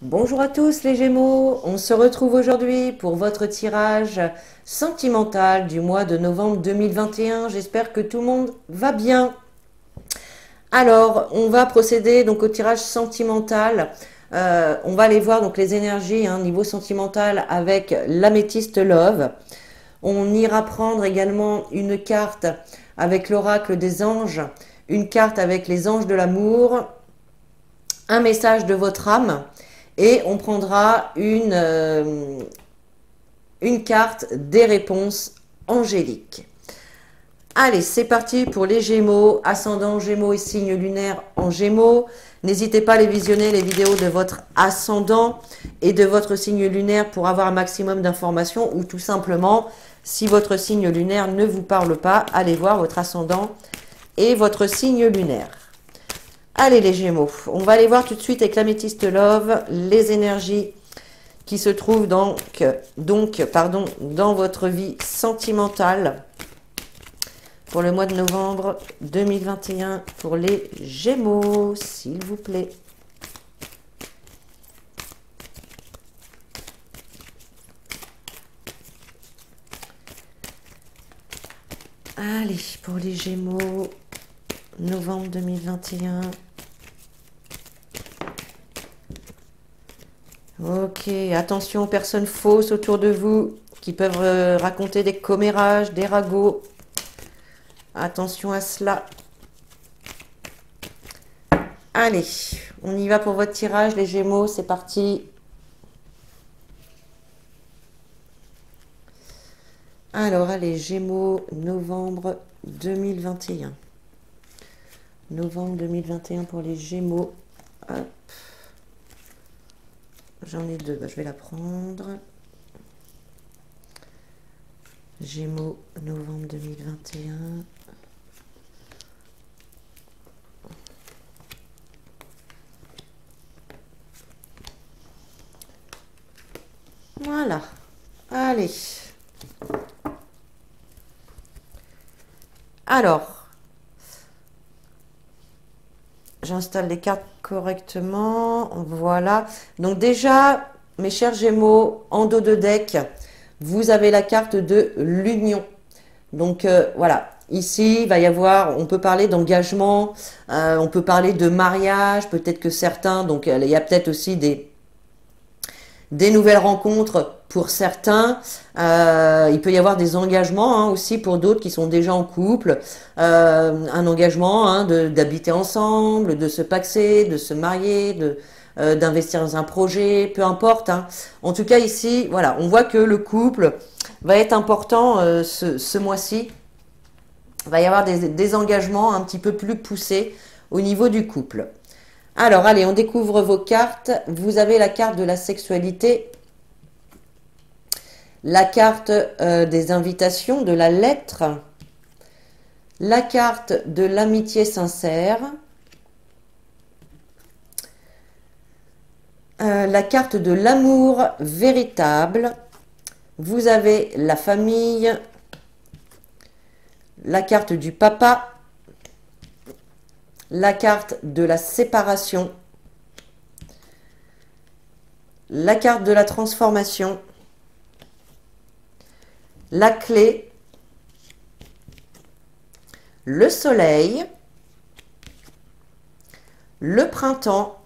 Bonjour à tous les Gémeaux, on se retrouve aujourd'hui pour votre tirage sentimental du mois de novembre 2021. J'espère que tout le monde va bien. Alors, on va procéder donc au tirage sentimental. On va aller voir donc les énergies niveau sentimental avec l'améthyste Love. On ira prendre également une carte avec l'oracle des anges, une carte avec les anges de l'amour, un message de votre âme. Et on prendra une carte des réponses angéliques. Allez, c'est parti pour les Gémeaux, ascendant Gémeaux et signe lunaire en Gémeaux. N'hésitez pas à les visionner, les vidéos de votre ascendant et de votre signe lunaire pour avoir un maximum d'informations, ou tout simplement, si votre signe lunaire ne vous parle pas, allez voir votre ascendant et votre signe lunaire. Allez les Gémeaux, on va aller voir tout de suite avec l'améthyste Love les énergies qui se trouvent dans votre vie sentimentale pour le mois de novembre 2021 pour les Gémeaux, s'il vous plaît. Allez, pour les Gémeaux, novembre 2021. Ok, attention aux personnes fausses autour de vous qui peuvent raconter des commérages, des ragots. Attention à cela. Allez, on y va pour votre tirage, les Gémeaux, c'est parti. Alors, allez, Gémeaux, novembre 2021. Novembre 2021 pour les Gémeaux. Hop. J'en ai deux, je vais la prendre. Gémeaux, novembre 2021. Voilà. Allez. Alors, j'installe les cartes correctement. Voilà. Donc déjà, mes chers Gémeaux, en dos de deck, vous avez la carte de l'union. Donc voilà. Ici, il va y avoir, on peut parler d'engagement, on peut parler de mariage, peut-être que certains, donc il y a peut-être aussi des nouvelles rencontres pour certains. Il peut y avoir des engagements aussi pour d'autres qui sont déjà en couple. Un engagement d'habiter ensemble, de se paxer, de se marier, d'investir dans un projet, peu importe. En tout cas ici, voilà, on voit que le couple va être important ce mois-ci. Il va y avoir des engagements un petit peu plus poussés au niveau du couple. Alors, allez, on découvre vos cartes. Vous avez la carte de la sexualité, la carte des invitations, de la lettre, la carte de l'amitié sincère, la carte de l'amour véritable. Vous avez la famille, la carte du papa, la carte de la séparation, la carte de la transformation, la clé, le soleil, le printemps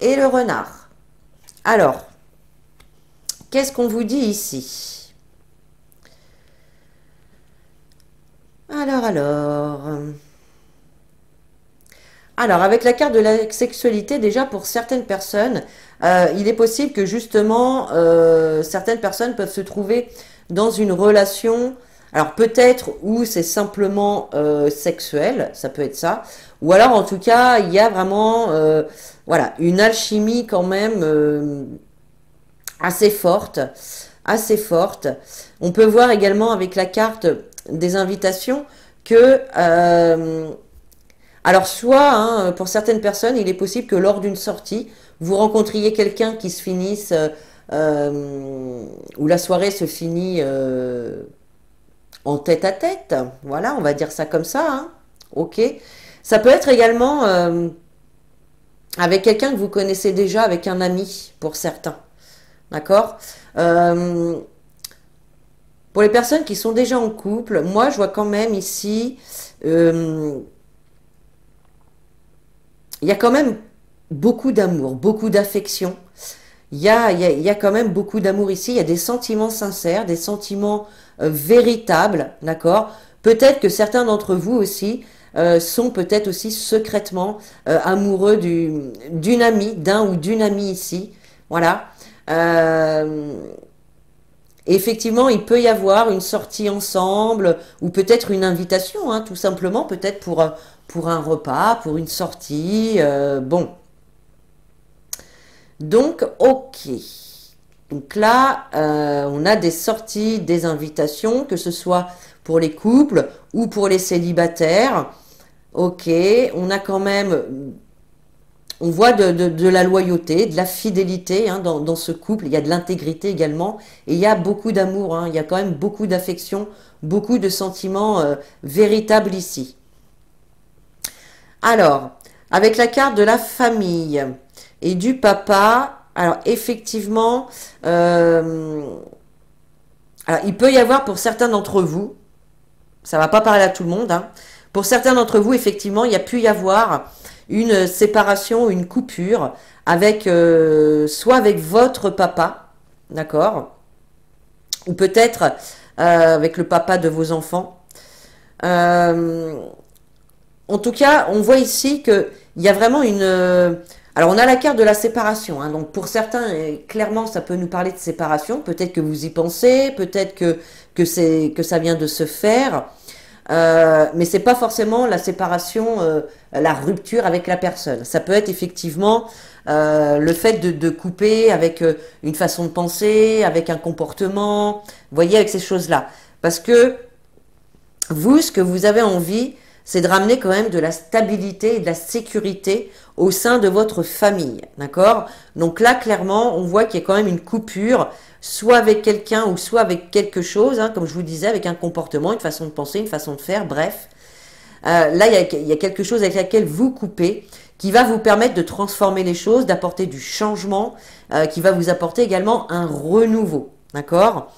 et le renard. Alors, qu'est-ce qu'on vous dit ici? Alors, avec la carte de la sexualité, déjà pour certaines personnes, il est possible que justement, certaines personnes peuvent se trouver dans une relation, alors peut-être où c'est simplement sexuel, ça peut être ça, ou alors en tout cas, il y a vraiment voilà, une alchimie quand même assez forte, assez forte. On peut voir également avec la carte des invitations que alors soit, pour certaines personnes, il est possible que lors d'une sortie, vous rencontriez quelqu'un qui se finisse, où la soirée se finit en tête à tête. Voilà, on va dire ça comme ça. Ok. Ça peut être également avec quelqu'un que vous connaissez déjà, avec un ami pour certains. D'accord. Pour les personnes qui sont déjà en couple, moi je vois quand même ici, il y a quand même beaucoup d'amour, beaucoup d'affection. Il y a quand même beaucoup d'amour ici. Il y a des sentiments sincères, des sentiments véritables, d'accord? Peut-être que certains d'entre vous aussi sont peut-être aussi secrètement amoureux d'une amie, d'un ou d'une amie ici. Voilà. Euh, Effectivement, il peut y avoir une sortie ensemble ou peut-être une invitation, hein, tout simplement, peut-être pour un repas, pour une sortie. Bon, donc, ok. Donc là, on a des sorties, des invitations, que ce soit pour les couples ou pour les célibataires. Ok, on a quand même, on voit de la loyauté, de la fidélité hein, dans ce couple. Il y a de l'intégrité également. Et il y a beaucoup d'amour, hein, il y a quand même beaucoup d'affection, beaucoup de sentiments véritables ici. Alors, avec la carte de la famille et du papa, alors effectivement, alors, il peut y avoir pour certains d'entre vous, ça va pas parler à tout le monde, hein, pour certains d'entre vous, effectivement, il y a pu y avoir une séparation, une coupure avec soit avec votre papa, d'accord, ou peut-être avec le papa de vos enfants. Euh, En tout cas, on voit ici qu'il y a vraiment une... alors, on a la carte de la séparation. Hein, donc, pour certains, clairement, ça peut nous parler de séparation. Peut-être que vous y pensez, peut-être que ça vient de se faire. Mais c'est pas forcément la séparation, la rupture avec la personne. Ça peut être effectivement le fait de couper avec une façon de penser, avec un comportement. Vous voyez, avec ces choses-là. Parce que vous, ce que vous avez envie, c'est de ramener quand même de la stabilité et de la sécurité au sein de votre famille, d'accord? Donc là, clairement, on voit qu'il y a quand même une coupure, soit avec quelqu'un ou soit avec quelque chose, hein, comme je vous disais, avec un comportement, une façon de penser, une façon de faire, bref. Là, il y a quelque chose avec laquelle vous coupez, qui va vous permettre de transformer les choses, d'apporter du changement, qui va vous apporter également un renouveau, d'accord?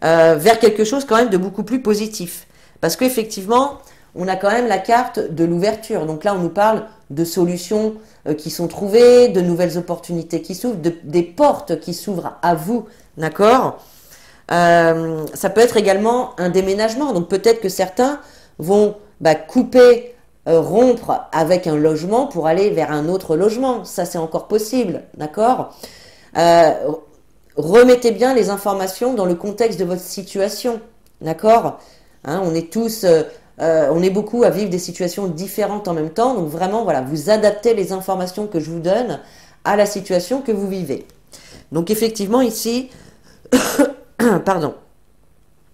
Vers quelque chose quand même de beaucoup plus positif. Parce qu'effectivement, on a quand même la carte de l'ouverture. Donc là, on nous parle de solutions qui sont trouvées, de nouvelles opportunités qui s'ouvrent, des portes qui s'ouvrent à vous, d'accord? Ça peut être également un déménagement. Donc peut-être que certains vont couper, rompre avec un logement pour aller vers un autre logement. Ça, c'est encore possible, d'accord? Euh, Remettez bien les informations dans le contexte de votre situation, d'accord? Hein, on est tous, on est beaucoup à vivre des situations différentes en même temps, donc vraiment, voilà, vous adaptez les informations que je vous donne à la situation que vous vivez. Donc effectivement, ici, pardon,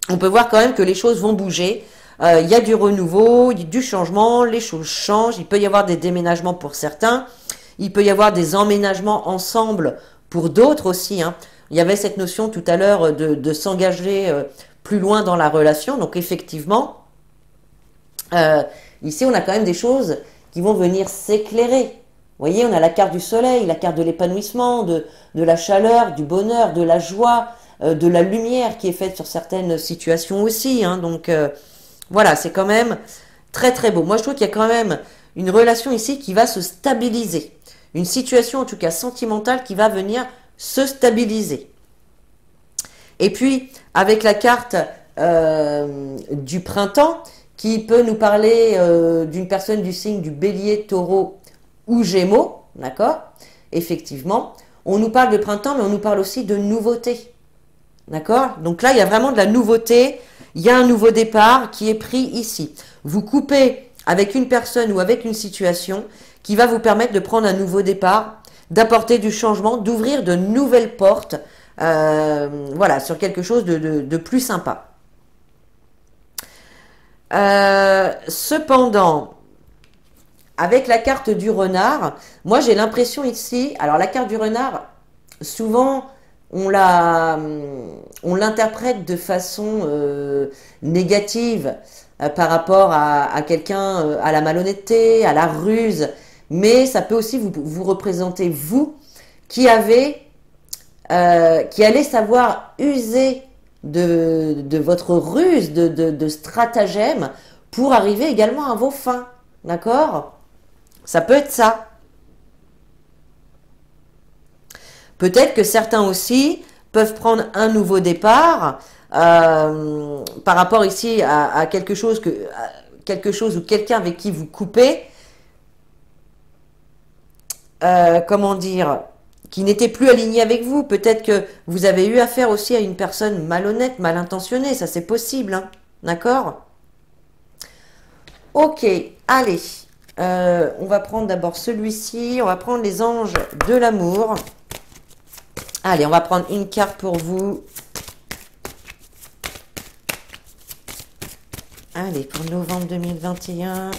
on peut voir quand même que les choses vont bouger. Il y a du renouveau, du changement, les choses changent. Il peut y avoir des déménagements pour certains. Il peut y avoir des emménagements ensemble pour d'autres aussi. Hein. Il y avait cette notion tout à l'heure de s'engager plus loin dans la relation. Donc effectivement, ici on a quand même des choses qui vont venir s'éclairer. Vous voyez, on a la carte du soleil, la carte de l'épanouissement, de la chaleur, du bonheur, de la joie, de la lumière qui est faite sur certaines situations aussi. Hein. Donc voilà, c'est quand même très très beau. Moi je trouve qu'il y a quand même une relation ici qui va se stabiliser. Une situation en tout cas sentimentale qui va venir se stabiliser. Et puis avec la carte du printemps qui peut nous parler d'une personne du signe du bélier, taureau ou gémeaux, d'accord? Effectivement, on nous parle de printemps mais on nous parle aussi de nouveauté. D'accord? Donc là, il y a vraiment de la nouveauté. Il y a un nouveau départ qui est pris ici. Vous coupez avec une personne ou avec une situation qui va vous permettre de prendre un nouveau départ, d'apporter du changement, d'ouvrir de nouvelles portes, voilà, sur quelque chose de plus sympa. Cependant, avec la carte du renard, moi j'ai l'impression ici, alors la carte du renard, souvent on l'interprète de façon négative par rapport à quelqu'un, à la malhonnêteté, à la ruse. mais ça peut aussi vous représenter vous qui allez savoir user de votre ruse, de stratagème pour arriver également à vos fins. D'accord? Ça peut être ça. Peut-être que certains aussi peuvent prendre un nouveau départ par rapport ici à quelque chose ou quelqu'un avec qui vous coupez. Comment dire, qui n'était plus aligné avec vous. Peut-être que vous avez eu affaire aussi à une personne malhonnête, mal intentionnée. Ça, c'est possible. Hein. D'accord? Ok, allez. On va prendre d'abord celui-ci. On va prendre les anges de l'amour. Allez, on va prendre une carte pour vous. Allez, pour novembre 2021.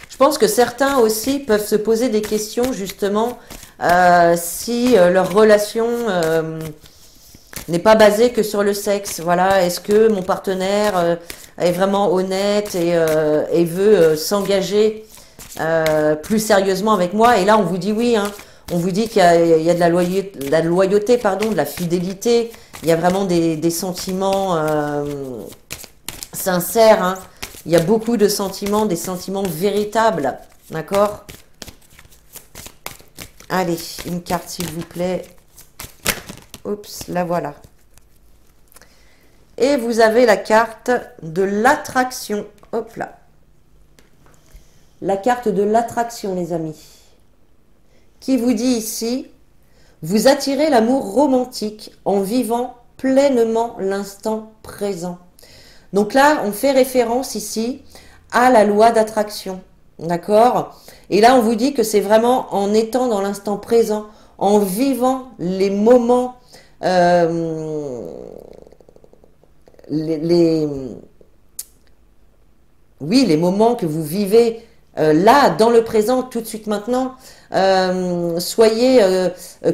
Je pense que certains aussi peuvent se poser des questions justement si leur relation n'est pas basée que sur le sexe. Voilà, est-ce que mon partenaire est vraiment honnête et veut s'engager plus sérieusement avec moi? Et là, on vous dit oui, hein. On vous dit qu'il y a de la loyauté, pardon, de la fidélité. Il y a vraiment des sentiments sincères, hein. Il y a beaucoup de sentiments, des sentiments véritables. D'accord? Allez, une carte s'il vous plaît. Oups, la voilà. Et vous avez la carte de l'attraction. Hop là. La carte de l'attraction, les amis. Qui vous dit ici, vous attirez l'amour romantique en vivant pleinement l'instant présent. Donc là, on fait référence ici à la loi d'attraction, d'accord? Et là, on vous dit que c'est vraiment en étant dans l'instant présent, en vivant les moments, oui, les moments que vous vivez là, dans le présent, tout de suite maintenant. Soyez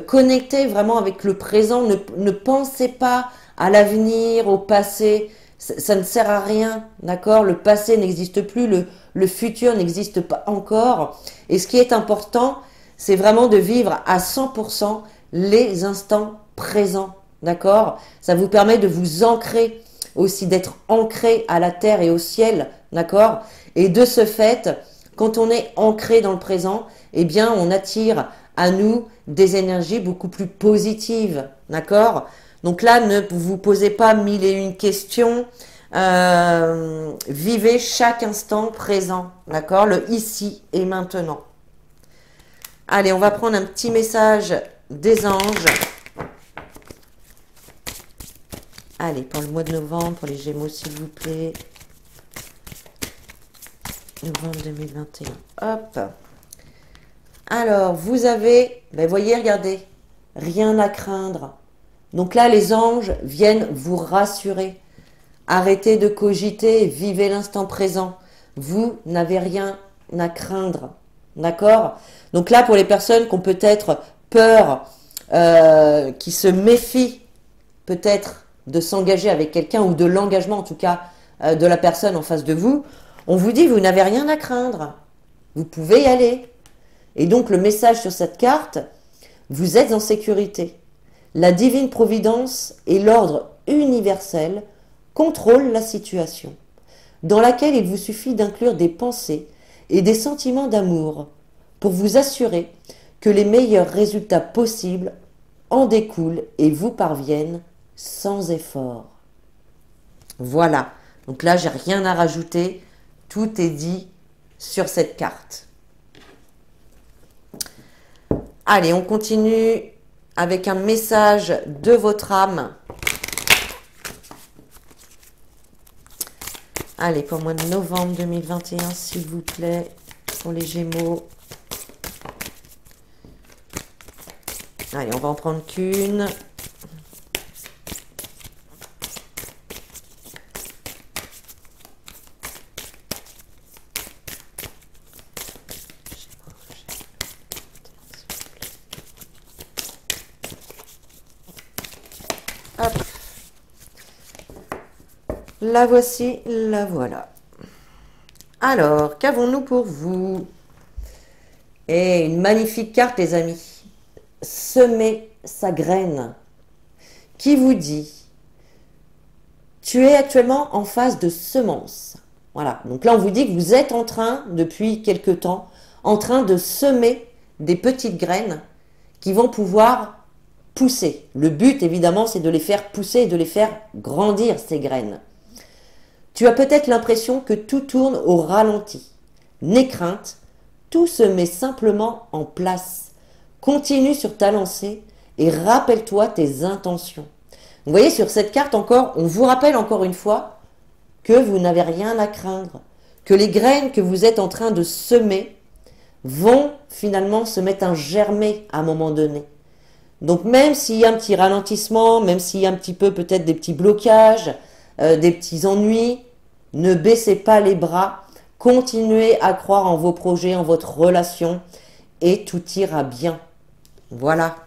connectés vraiment avec le présent. Ne pensez pas à l'avenir, au passé. Ça ne sert à rien, d'accord? Le passé n'existe plus, le futur n'existe pas encore. Et ce qui est important, c'est vraiment de vivre à 100% les instants présents, d'accord? Ça vous permet de vous ancrer aussi, d'être ancré à la terre et au ciel, d'accord? Et de ce fait, quand on est ancré dans le présent, eh bien, on attire à nous des énergies beaucoup plus positives, d'accord? Donc là, ne vous posez pas mille et une questions. Vivez chaque instant présent, d'accord? Le ici et maintenant. Allez, on va prendre un petit message des anges. Allez, pour le mois de novembre, pour les Gémeaux, s'il vous plaît. Novembre 2021. Hop. Alors, vous avez, ben voyez, regardez, rien à craindre. Donc là, les anges viennent vous rassurer. Arrêtez de cogiter, vivez l'instant présent. Vous n'avez rien à craindre. D'accord? Donc là, pour les personnes qui ont peut-être peur, qui se méfient peut-être de s'engager avec quelqu'un ou de l'engagement, en tout cas, de la personne en face de vous, on vous dit, vous n'avez rien à craindre. Vous pouvez y aller. Et donc, le message sur cette carte, vous êtes en sécurité. La divine providence et l'ordre universel contrôlent la situation, dans laquelle il vous suffit d'inclure des pensées et des sentiments d'amour pour vous assurer que les meilleurs résultats possibles en découlent et vous parviennent sans effort. Voilà. Donc là, j'ai rien à rajouter. Tout est dit sur cette carte. Allez, on continue avec un message de votre âme. Allez, pour le mois de novembre 2021, s'il vous plaît, pour les Gémeaux. Allez, on va en prendre qu'une. Hop. La voici, la voilà. Alors, qu'avons-nous pour vous? Et une magnifique carte, les amis. Semer sa graine. Qui vous dit? Tu es actuellement en phase de semence. Voilà. Donc là, on vous dit que vous êtes en train, depuis quelque temps, en train de semer des petites graines qui vont pouvoir pousser. Le but, évidemment, c'est de les faire pousser et de les faire grandir, ces graines. Tu as peut-être l'impression que tout tourne au ralenti. N'aie crainte, tout se met simplement en place. Continue sur ta lancée et rappelle-toi tes intentions. Vous voyez, sur cette carte encore, on vous rappelle encore une fois que vous n'avez rien à craindre, que les graines que vous êtes en train de semer vont finalement se mettre à germer à un moment donné. Donc même s'il y a un petit ralentissement, même s'il y a un petit peu peut-être des petits blocages, des petits ennuis, ne baissez pas les bras, continuez à croire en vos projets, en votre relation et tout ira bien. Voilà.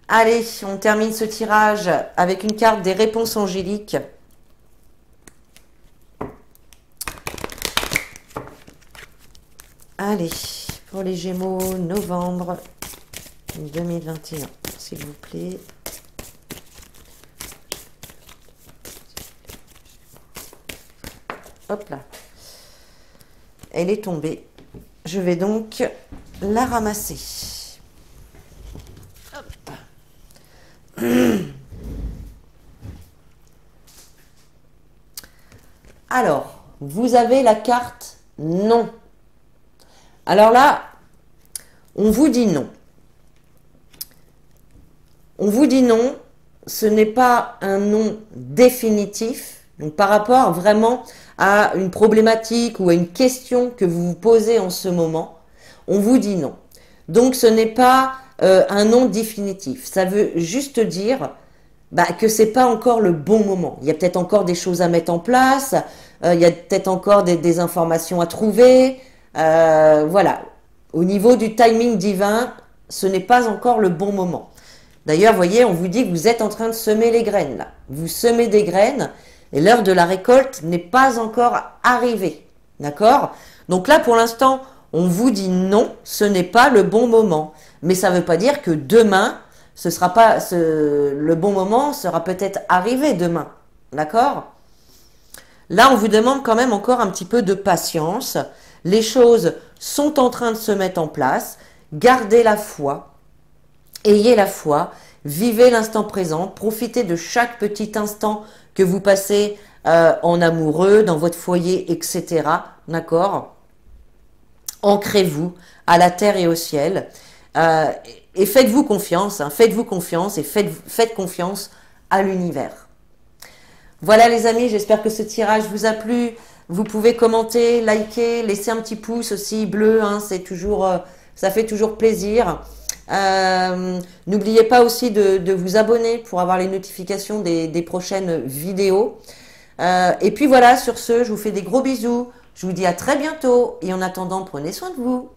Allez, on termine ce tirage avec une carte des réponses angéliques. Allez, pour les Gémeaux, novembre 2021, s'il vous plaît. Hop là. Elle est tombée. Je vais donc la ramasser. Hop. Alors, vous avez la carte non. Alors là, on vous dit non. On vous dit non, ce n'est pas un non définitif. Donc par rapport vraiment à une problématique ou à une question que vous vous posez en ce moment, on vous dit non. Donc ce n'est pas un non définitif. Ça veut juste dire que ce n'est pas encore le bon moment. Il y a peut-être encore des choses à mettre en place, il y a peut-être encore des informations à trouver. Voilà. Au niveau du timing divin, ce n'est pas encore le bon moment. D'ailleurs, vous voyez, on vous dit que vous êtes en train de semer les graines là. Vous semez des graines. Et l'heure de la récolte n'est pas encore arrivée. D'accord? Donc là, pour l'instant, on vous dit non, ce n'est pas le bon moment. Mais ça ne veut pas dire que demain, le bon moment sera peut-être arrivé demain. D'accord? Là, on vous demande quand même encore un petit peu de patience. Les choses sont en train de se mettre en place. Gardez la foi. Ayez la foi. Vivez l'instant présent. Profitez de chaque petit instant que vous passez en amoureux, dans votre foyer, etc. D'accord? Ancrez-vous à la terre et au ciel. Et faites-vous confiance. Hein, faites-vous confiance et faites confiance à l'univers. Voilà les amis, j'espère que ce tirage vous a plu. Vous pouvez commenter, liker, laisser un petit pouce aussi bleu. Hein, c'est toujours, ça fait toujours plaisir. N'oubliez pas aussi de vous abonner pour avoir les notifications des prochaines vidéos. Et puis voilà, sur ce, je vous fais des gros bisous. Je vous dis à très bientôt et en attendant, prenez soin de vous.